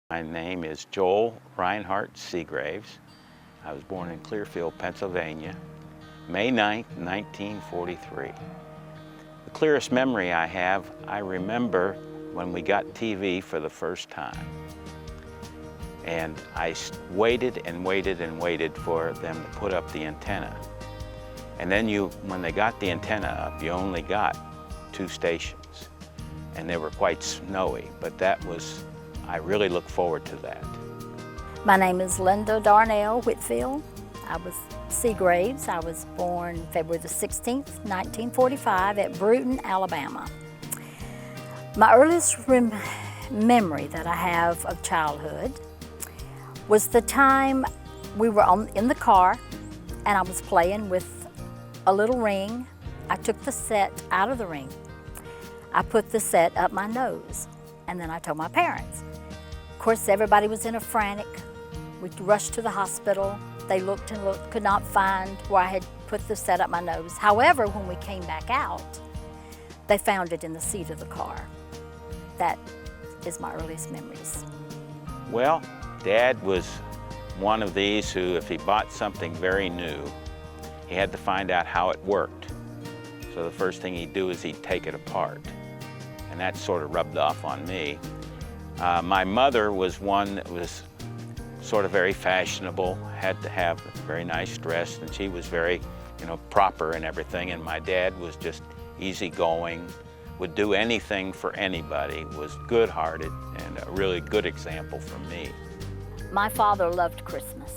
My name is Joel Reinhardt Segraves. I was born in Clearfield, Pennsylvania, May 9th, 1943. The clearest memory I have, I remember when we got TV for the first time. And I waited and waited and waited for them to put up the antenna. And then when they got the antenna up, you only got 2 stations. And they were quite snowy, but I really look forward to that. My name is Linda Darnell Whitfield. I was Segraves. I was born February the 16th, 1945 at Bruton, Alabama. My earliest memory that I have of childhood was the time we were in the car and I was playing with a little ring. I took the set out of the ring. I put the set up my nose, and then I told my parents. Of course, everybody was in a frantic. We rushed to the hospital. They looked and looked, could not find where I had put the set up my nose. However, when we came back out, they found it in the seat of the car. That is my earliest memories. Well, Dad was one of these who, if he bought something very new, he had to find out how it worked. So the first thing he'd do is he'd take it apart. And that sort of rubbed off on me. My mother was one that was sort of very fashionable, had to have a very nice dress, and she was very, proper and everything. And my dad was just easygoing, would do anything for anybody, was good-hearted, and a really good example for me. My father loved Christmas.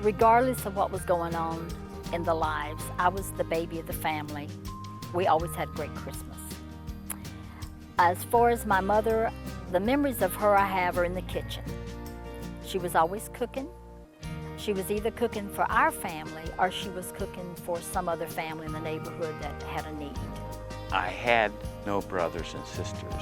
Regardless of what was going on in the lives, I was the baby of the family. We always had great Christmas. As far as my mother, the memories of her I have are in the kitchen. She was always cooking. She was either cooking for our family or she was cooking for some other family in the neighborhood that had a need. I had no brothers and sisters.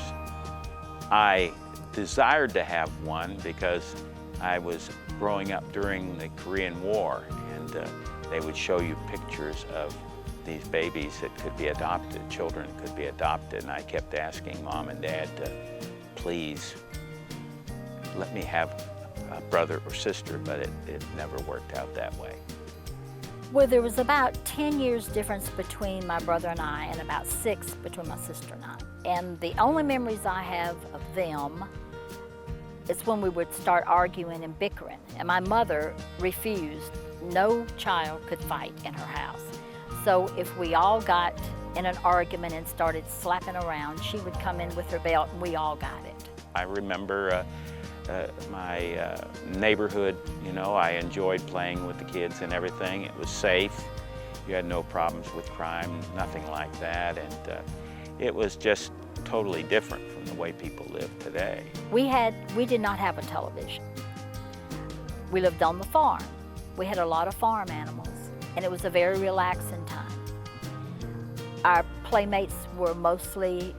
I desired to have one because I was growing up during the Korean War, and they would show you pictures of these babies that could be adopted, children could be adopted, and I kept asking Mom and Dad to please let me have a brother or sister, but it never worked out that way. Well, there was about 10 years difference between my brother and I, and about 6 between my sister and I. And the only memories I have of them is when we would start arguing and bickering. And my mother refused. No child could fight in her house. So if we all got in an argument and started slapping around, she would come in with her belt and we all got it. I remember my neighborhood, I enjoyed playing with the kids and everything. It was safe. You had no problems with crime, nothing like that. And it was just totally different from the way people live today. We did not have a television. We lived on the farm. We had a lot of farm animals, and it was a very relaxing time. Our playmates were mostly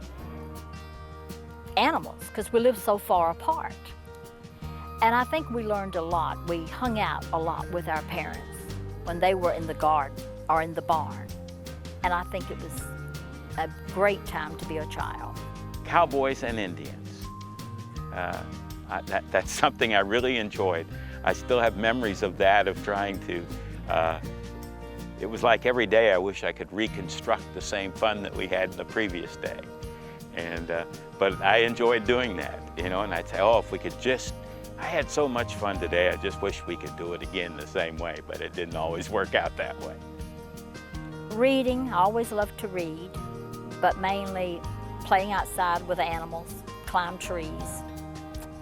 animals because we lived so far apart. And I think we learned a lot. We hung out a lot with our parents when they were in the garden or in the barn. And I think it was a great time to be a child. Cowboys and Indians. That's something I really enjoyed. I still have memories of that, of trying to, it was like every day I wish I could reconstruct the same fun that we had the previous day. And, but I enjoyed doing that, and I'd say, oh, if we could just, I had so much fun today, I just wish we could do it again the same way, but it didn't always work out that way. Reading, I always loved to read, but mainly playing outside with animals, climb trees.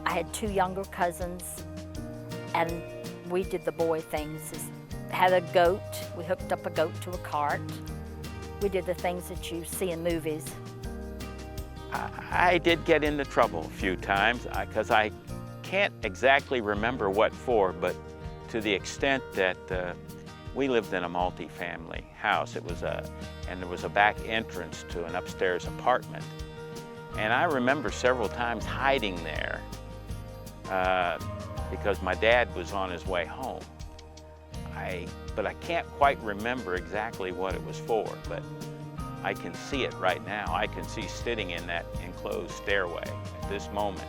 I had 2 younger cousins, and we did the boy things. Had a goat, we hooked up a goat to a cart. We did the things that you see in movies. I did get into trouble a few times because I can't exactly remember what for, but to the extent that we lived in a multi-family house. And there was a back entrance to an upstairs apartment. And I remember several times hiding there because my dad was on his way home. But I can't quite remember exactly what it was for, but I can see it right now. I can see sitting in that enclosed stairway at this moment.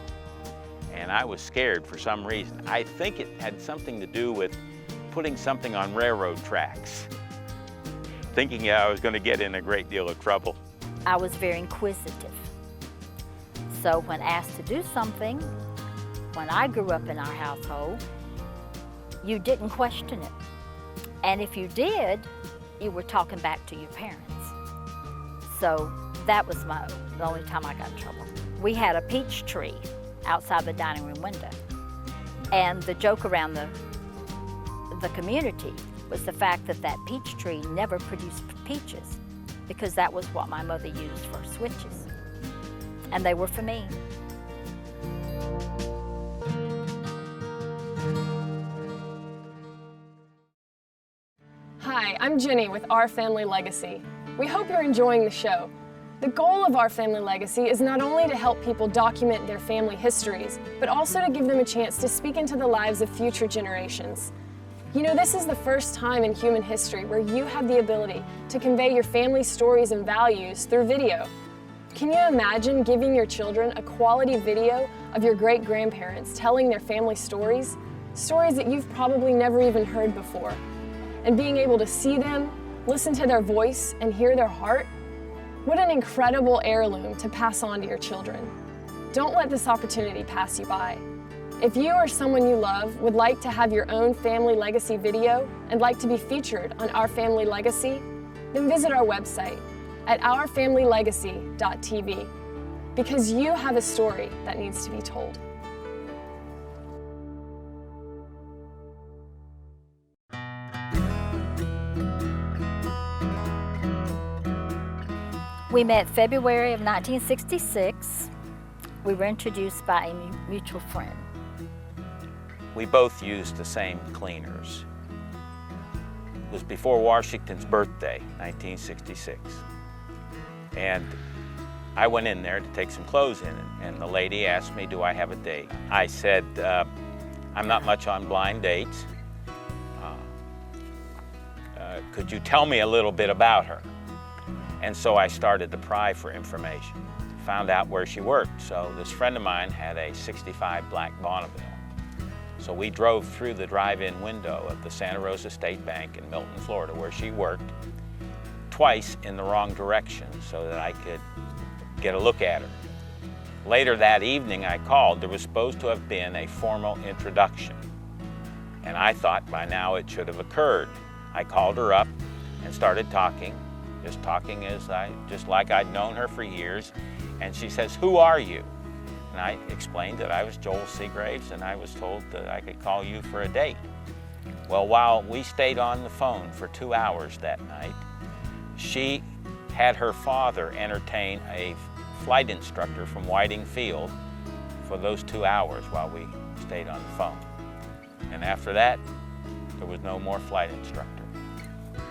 and I was scared for some reason. I think it had something to do with putting something on railroad tracks, thinking I was going to get in a great deal of trouble. I was very inquisitive. So when asked to do something, when I grew up in our household, you didn't question it. And if you did, you were talking back to your parents. So that was the only time I got in trouble. We had a peach tree outside the dining room window. And the joke around the community was the fact that that peach tree never produced peaches, because that was what my mother used for switches. And they were for me. Hi, I'm Jenny with Our Family Legacy. We hope you're enjoying the show. The goal of Our Family Legacy is not only to help people document their family histories, but also to give them a chance to speak into the lives of future generations. You know, this is the first time in human history where you have the ability to convey your family stories and values through video. Can you imagine giving your children a quality video of your great-grandparents telling their family stories? Stories that you've probably never even heard before. And being able to see them, listen to their voice, and hear their heart? What an incredible heirloom to pass on to your children. Don't let this opportunity pass you by. If you or someone you love would like to have your own family legacy video and like to be featured on Our Family Legacy, then visit our website at ourfamilylegacy.tv, because you have a story that needs to be told. We met February of 1966. We were introduced by a mutual friend. We both used the same cleaners. It was before Washington's birthday, 1966. And I went in there to take some clothes in, and the lady asked me, do I have a date? I said, I'm not much on blind dates. Could you tell me a little bit about her? And so I started to pry for information. Found out where she worked. So this friend of mine had a 65 black Bonneville. So we drove through the drive-in window of the Santa Rosa State Bank in Milton, Florida, where she worked, twice in the wrong direction so that I could get a look at her. Later that evening I called. There was supposed to have been a formal introduction, and I thought by now it should have occurred. I called her up and started talking, just like I'd known her for years, and she says, "Who are you?" And I explained that I was Joel Segraves, and I was told that I could call you for a date. Well, while we stayed on the phone for 2 hours that night, she had her father entertain a flight instructor from Whiting Field for those 2 hours while we stayed on the phone. And after that, there was no more flight instructor.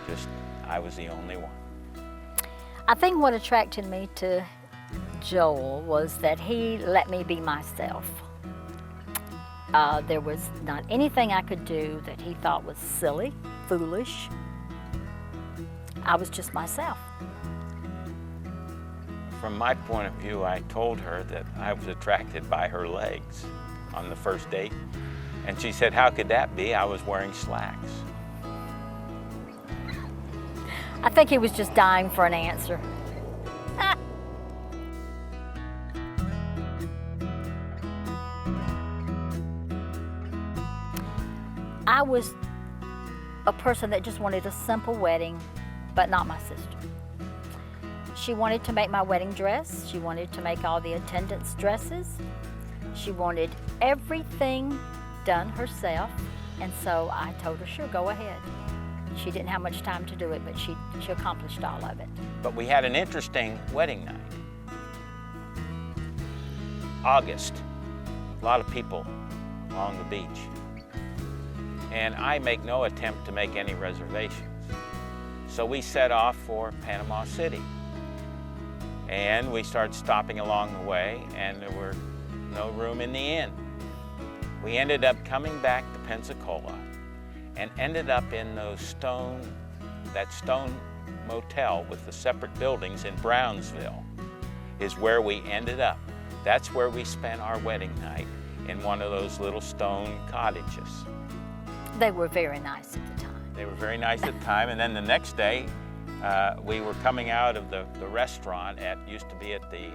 Just, I was the only one. I think what attracted me to Joel was that he let me be myself. There was not anything I could do that he thought was silly, foolish. I was just myself. From my point of view, I told her that I was attracted by her legs on the first date. And she said, "How could that be? I was wearing slacks." I think he was just dying for an answer. I was a person that just wanted a simple wedding, but not my sister. She wanted to make my wedding dress. She wanted to make all the attendants' dresses. She wanted everything done herself, and so I told her, sure, go ahead. She didn't have much time to do it, but she accomplished all of it. But we had an interesting wedding night. August, a lot of people along the beach. And I make no attempt to make any reservations. So we set off for Panama City. And we started stopping along the way, and there were no room in the inn. We ended up coming back to Pensacola and ended up in that stone motel with the separate buildings in Brownsville is where we ended up. That's where we spent our wedding night in one of those little stone cottages. They were very nice at the time. They were very nice at the time, and then the next day, we were coming out of the restaurant used to be at the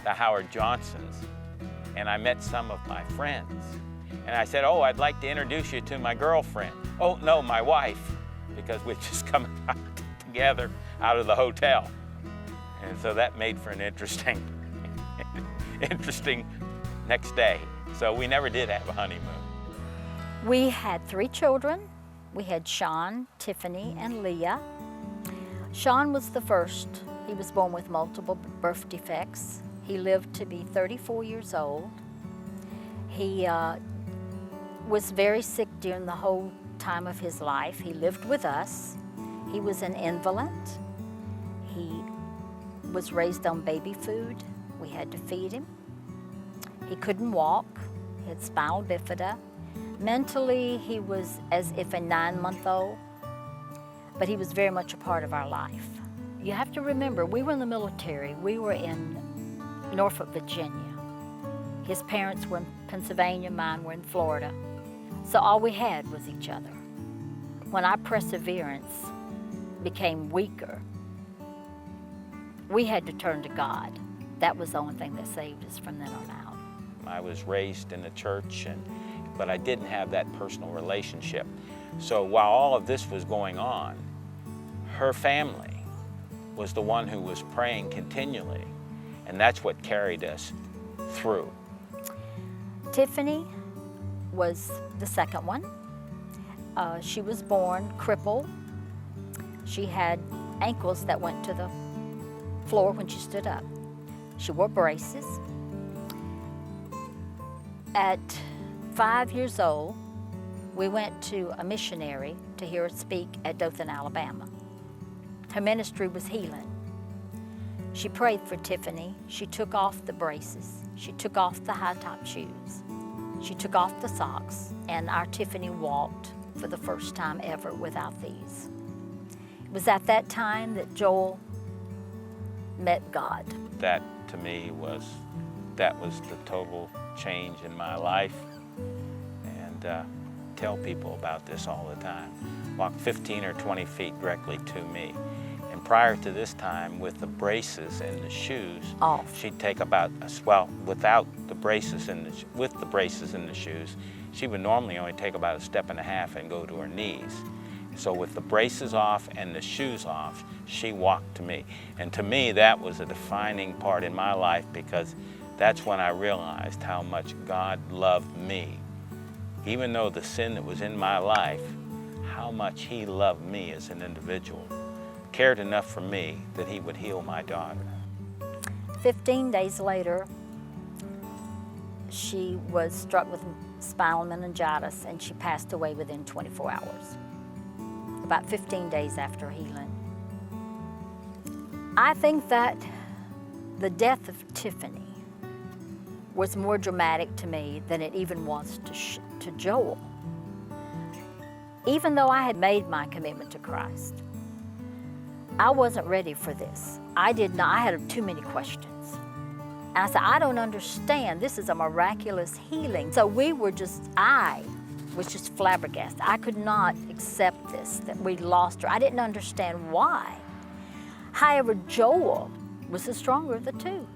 Howard Johnson's, and I met some of my friends. And I said, oh, I'd like to introduce you to my girlfriend. Oh, no, my wife, because we'd just come out together out of the hotel. And so that made for an interesting next day. So we never did have a honeymoon. We had 3 children. We had Sean, Tiffany, and Leah. Sean was the first. He was born with multiple birth defects. He lived to be 34 years old. He was very sick during the whole time of his life. He lived with us. He was an invalid. He was raised on baby food. We had to feed him. He couldn't walk. He had spinal bifida. Mentally, he was as if a 9-month-old, but he was very much a part of our life. You have to remember, we were in the military. We were in Norfolk, Virginia. His parents were in Pennsylvania, mine were in Florida. So all we had was each other. When our perseverance became weaker, we had to turn to God. That was the only thing that saved us from then on out. I was raised in the church, but I didn't have that personal relationship. So while all of this was going on, her family was the one who was praying continually, and that's what carried us through. Tiffany was the second one. She was born crippled. She had ankles that went to the floor when she stood up. She wore braces. At 5 years old, we went to a missionary to hear her speak at Dothan, Alabama. Her ministry was healing. She prayed for Tiffany. She took off the braces. She took off the high-top shoes. She took off the socks, and our Tiffany walked for the first time ever without these. It was at that time that Joel met God. That, to me, was the total change in my life, and tell people about this all the time. Walk 15 or 20 feet directly to me. And prior to this time, with the braces and the shoes, off, she'd take about, well, without the braces and with the braces and the shoes, she would normally only take about 1.5 steps and go to her knees. So with the braces off and the shoes off, she walked to me. And to me, that was a defining part in my life, because that's when I realized how much God loved me. Even though the sin that was in my life, how much He loved me as an individual. Cared enough for me that He would heal my daughter. 15 days later, she was struck with spinal meningitis, and she passed away within 24 hours, about 15 days after healing. I think that the death of Tiffany was more dramatic to me than it even was to Joel. Even though I had made my commitment to Christ, I wasn't ready for this. I had too many questions. And I said, I don't understand. This is a miraculous healing. So I was just flabbergasted. I could not accept this, that we lost her. I didn't understand why. However, Joel was the stronger of the two.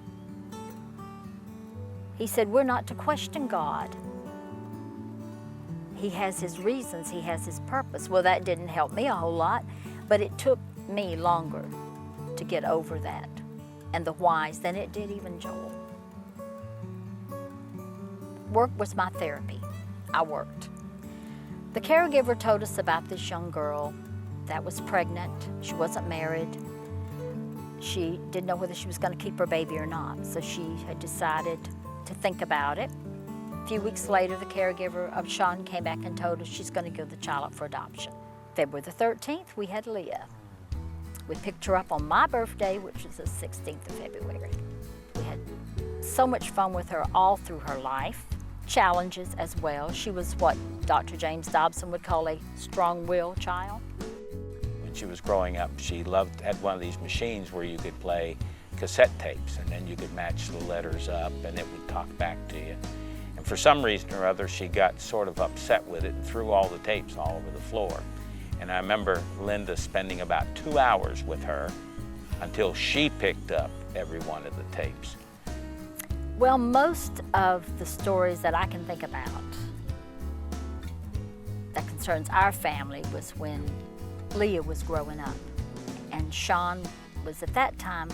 He said, we're not to question God. He has His reasons, He has His purpose. Well, that didn't help me a whole lot, but it took me longer to get over that and the whys than it did even Joel. Work was my therapy. I worked. The caregiver told us about this young girl that was pregnant. She wasn't married. She didn't know whether she was going to keep her baby or not, so she had decided to think about it. A few weeks later, the caregiver of Sean came back and told us she's going to give the child up for adoption. February the 13th, we had Leah. We picked her up on my birthday, which was the 16th of February. We had so much fun with her all through her life, challenges as well. She was what Dr. James Dobson would call a strong-willed child. When she was growing up, she had one of these machines where you could play cassette tapes, and then you could match the letters up and it would talk back to you. And for some reason or other, she got sort of upset with it and threw all the tapes all over the floor. And I remember Linda spending about 2 hours with her until she picked up every one of the tapes. Well, most of the stories that I can think about that concerns our family was when Leah was growing up. And Sean was at that time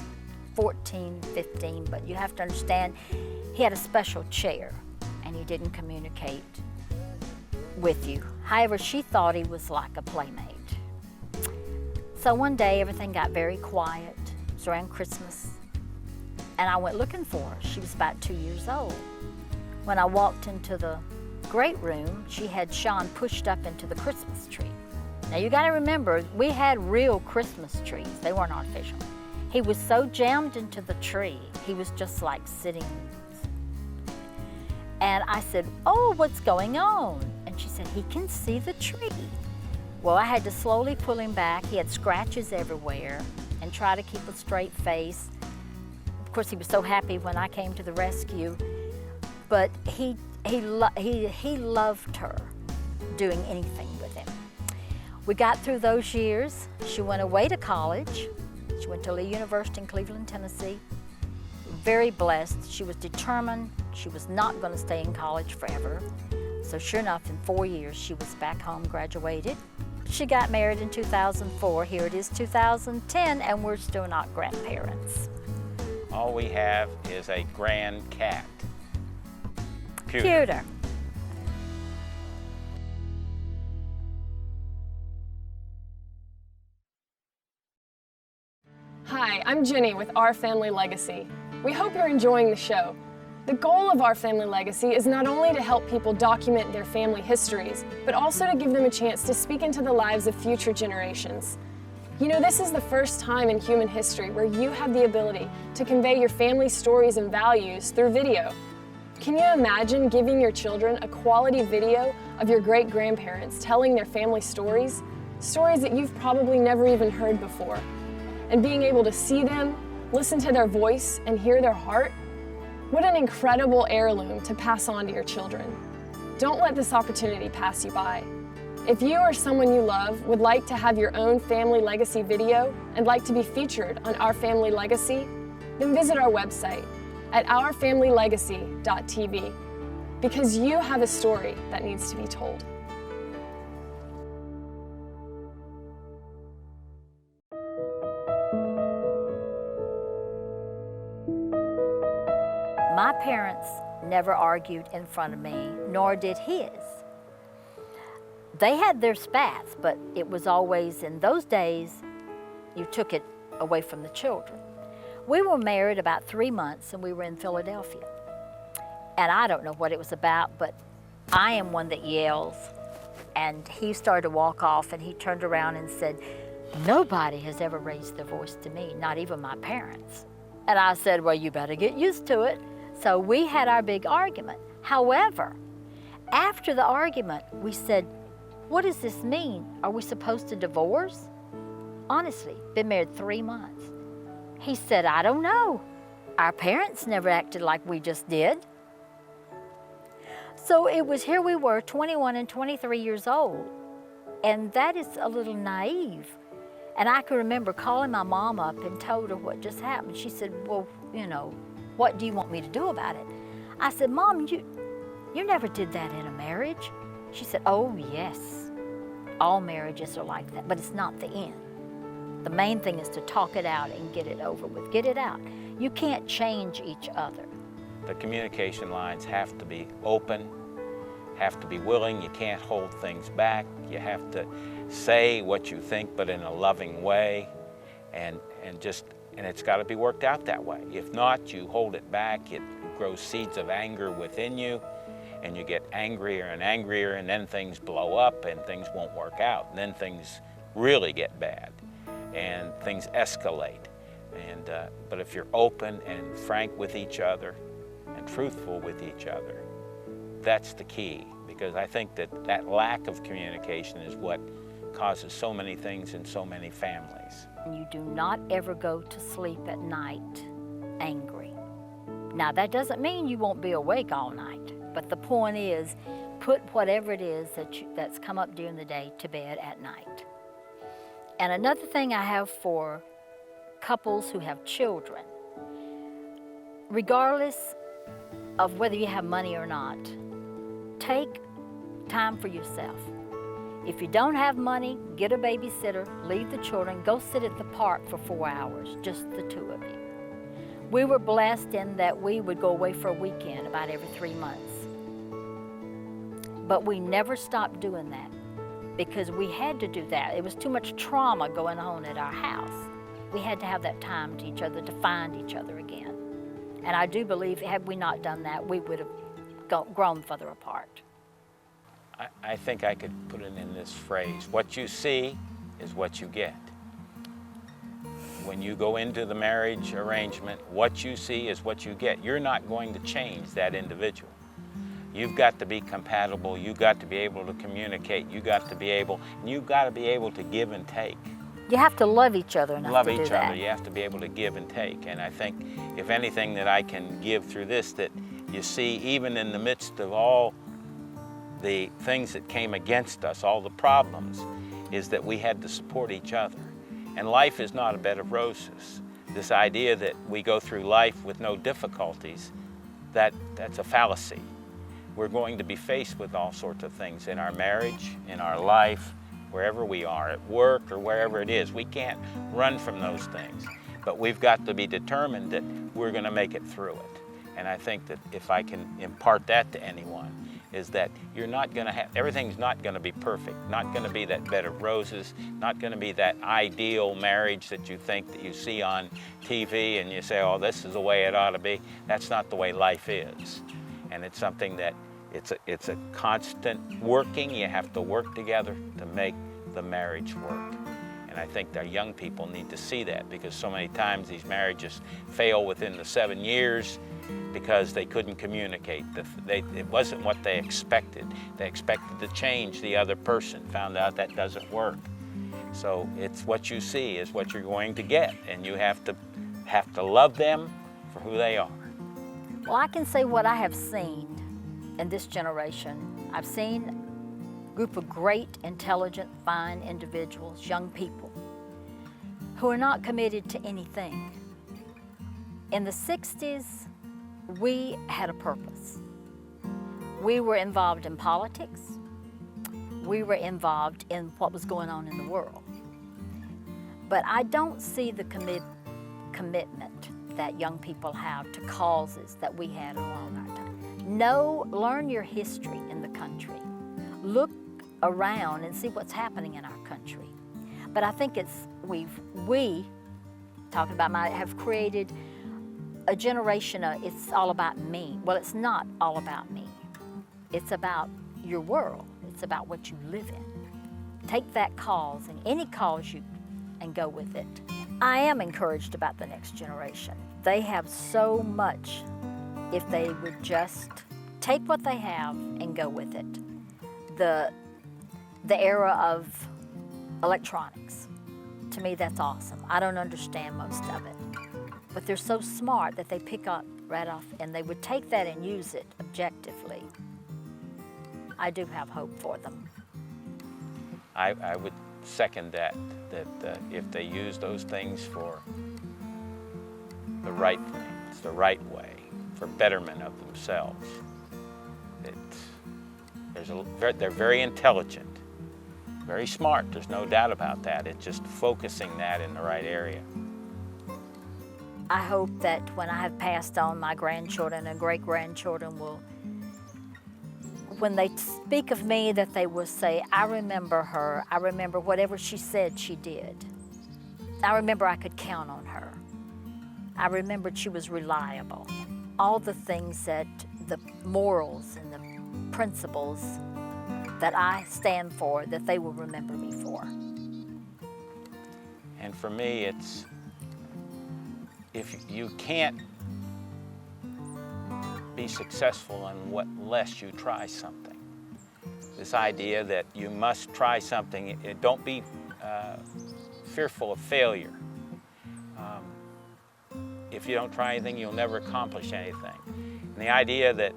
14, 15, but you have to understand he had a special chair and he didn't communicate with you. However, she thought he was like a playmate. So one day everything got very quiet. It was around Christmas. And I went looking for her. She was about 2 years old. When I walked into the great room, she had Sean pushed up into the Christmas tree. Now you gotta remember, we had real Christmas trees. They weren't artificial. He was so jammed into the tree, he was just like sitting. And I said, "Oh, what's going on?" And she said, "He can see the tree." Well, I had to slowly pull him back. He had scratches everywhere and try to keep a straight face. Of course, he was so happy when I came to the rescue, but he loved her doing anything with him. We got through those years. She went away to college. She went to Lee University in Cleveland, Tennessee. Very blessed. She was determined she was not going to stay in college forever. So sure enough, in 4 years, she was back home, graduated. She got married in 2004. Here it is 2010, and we're still not grandparents. All we have is a grand cat. Pewter. Hi, I'm Jenny with Our Family Legacy. We hope you're enjoying the show. The goal of Our Family Legacy is not only to help people document their family histories, but also to give them a chance to speak into the lives of future generations. You know, this is the first time in human history where you have the ability to convey your family stories and values through video. Can you imagine giving your children a quality video of your great-grandparents telling their family stories? Stories that you've probably never even heard before. And being able to see them, listen to their voice, and hear their heart? What an incredible heirloom to pass on to your children. Don't let this opportunity pass you by. If you or someone you love would like to have your own family legacy video and like to be featured on Our Family Legacy, then visit our website at ourfamilylegacy.tv, because you have a story that needs to be told. My parents never argued in front of me, nor did his. They had their spats, but it was always, in those days, you took it away from the children. We were married about 3 months and we were in Philadelphia. And I don't know what it was about, but I am one that yells. And he started to walk off and he turned around and said, "Nobody has ever raised their voice to me, not even my parents." And I said, "Well, you better get used to it." So we had our big argument. However, after the argument, we said, "What does this mean? Are we supposed to divorce?" Honestly, been married 3 months. He said, "I don't know. Our parents never acted like we just did." So it was, here we were, 21 and 23 years old. And that is a little naive. And I can remember calling my mom up and told her what just happened. She said, "Well, you know, what do you want me to do about it?" I said, "Mom, you never did that in a marriage." She said, "Oh, yes. All marriages are like that, but it's not the end. The main thing is to talk it out and get it over with. Get it out. You can't change each other." The communication lines have to be open, have to be willing. You can't hold things back. You have to say what you think, but in a loving way, and it's got to be worked out that way. If not, you hold it back, it grows seeds of anger within you, and you get angrier and angrier, and then things blow up and things won't work out. And then things really get bad and things escalate. But if you're open and frank with each other and truthful with each other, that's the key, because I think that lack of communication is what causes so many things in so many families. You do not ever go to sleep at night angry. Now, that doesn't mean you won't be awake all night, But the point is, put whatever it is that's come up during the day to bed at night. And another thing I have for couples who have children, regardless of whether you have money or not, take time for yourself. If you don't have money, get a babysitter, leave the children, go sit at the park for 4 hours, just the two of you. We were blessed in that we would go away for a weekend about every 3 months. But we never stopped doing that because we had to do that. It was too much trauma going on at our house. We had to have that time to each other to find each other again. And I do believe had we not done that, we would have grown further apart. I think I could put it in this phrase: what you see is what you get. When you go into the marriage arrangement, what you see is what you get. You're not going to change that individual. You've got to be compatible, you've got to be able to communicate, you've got to be able to give and take. You have to love each other enough to do that. Love each other, you have to be able to give and take. And I think if anything that I can give through this, that you see, even in the midst of all the things that came against us, all the problems, is that we had to support each other. And life is not a bed of roses. This idea that we go through life with no difficulties, that's a fallacy. We're going to be faced with all sorts of things in our marriage, in our life, wherever we are, at work or wherever it is. We can't run from those things, but we've got to be determined that we're going to make it through it. And I think that if I can impart that to anyone, is that you're not going to have, everything's not going to be perfect, not going to be that bed of roses, not going to be that ideal marriage that you think that you see on TV and you say, oh, this is the way it ought to be. That's not the way life is. And it's something that it's a constant working. You have to work together to make the marriage work. And I think our young people need to see that, because so many times these marriages fail within the 7 years because they couldn't communicate. It wasn't what they expected. They expected to change the other person, found out that doesn't work. So it's what you see is what you're going to get, and you have to love them for who they are. Well, I can say what I have seen in this generation. I've seen a group of great, intelligent, fine individuals, young people, who are not committed to anything. In the 60s, we had a purpose. We were involved in politics. We were involved in what was going on in the world. But I don't see the commitment that young people have to causes that we had along our time. Learn your history in the country. Look around and see what's happening in our country. But I think we talking about have created a generation of it's all about me. Well, it's not all about me. It's about your world. It's about what you live in. Take that cause, and any cause and go with it. I am encouraged about the next generation. They have so much if they would just take what they have and go with it. The era of electronics, to me that's awesome. I don't understand most of it, but they're so smart that they pick up right off, and they would take that and use it objectively. I do have hope for them. I would second that if they use those things for the right things, the right way, for betterment of themselves, they're very intelligent, very smart, there's no doubt about that. It's just focusing that in the right area. I hope that when I have passed on, my grandchildren and great-grandchildren will, when they speak of me, that they will say, I remember her, I remember whatever she said she did. I remember I could count on her. I remembered she was reliable. All the things that, the morals and the principles that I stand for, that they will remember me for. And for me, it's, if you can't be successful unless you try something. This idea that you must try something, don't be fearful of failure. If you don't try anything, you'll never accomplish anything. And the idea that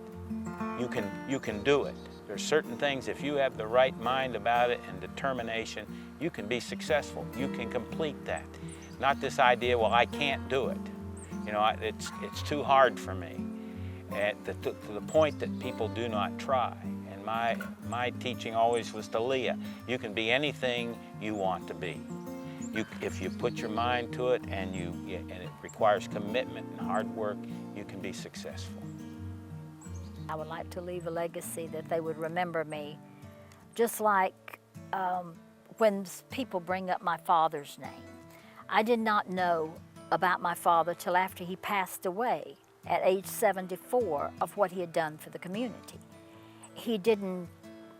you can do it. There's certain things, if you have the right mind about it and determination, you can be successful. You can complete that. Not this idea, well, I can't do it. You know, it's too hard for me. To the point that people do not try. And my teaching always was to Leah, you can be anything you want to be. If you put your mind to it and it requires commitment and hard work, you can be successful. I would like to leave a legacy that they would remember me, just like when people bring up my father's name. I did not know about my father till after he passed away at age 74 of what he had done for the community. He didn't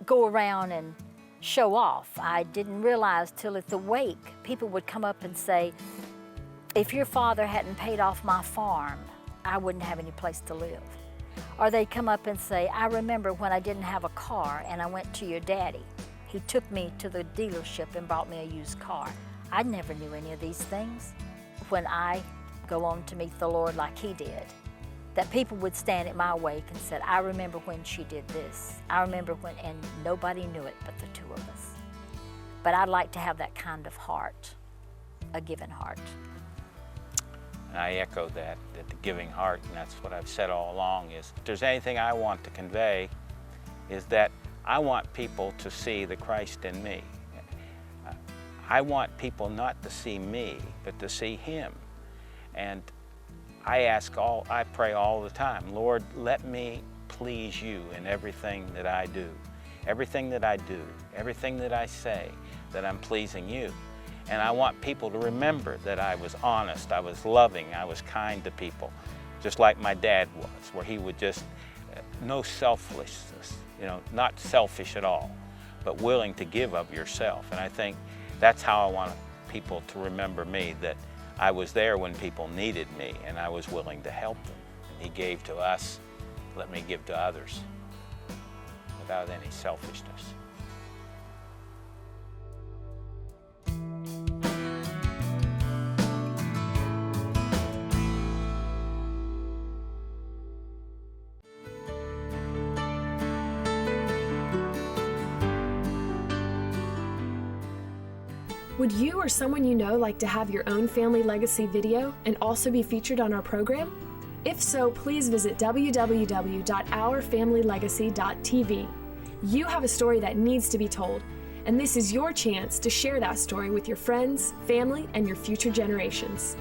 go around and show off. I didn't realize till at the wake, people would come up and say, if your father hadn't paid off my farm, I wouldn't have any place to live. Or they'd come up and say, I remember when I didn't have a car and I went to your daddy. He took me to the dealership and bought me a used car. I never knew any of these things. When I go on to meet the Lord like he did, that people would stand at my wake and said, I remember when she did this. I remember when, and nobody knew it but the two of us. But I'd like to have that kind of heart, a giving heart. And I echo that the giving heart, and that's what I've said all along, is if there's anything I want to convey, is that I want people to see the Christ in me. I want people not to see me, but to see him. And I pray all the time, Lord, let me please you in everything that I do. Everything that I do, everything that I say, that I'm pleasing you. And I want people to remember that I was honest, I was loving, I was kind to people, just like my dad was, where he would just, no selflessness, you know, not selfish at all, but willing to give of yourself. And I think that's how I want people to remember me, that I was there when people needed me and I was willing to help them. And he gave to us, let me give to others, without any selfishness. Would you or someone you know like to have your own family legacy video and also be featured on our program? If so, please visit www.ourfamilylegacy.tv. You have a story that needs to be told, and this is your chance to share that story with your friends, family, and your future generations.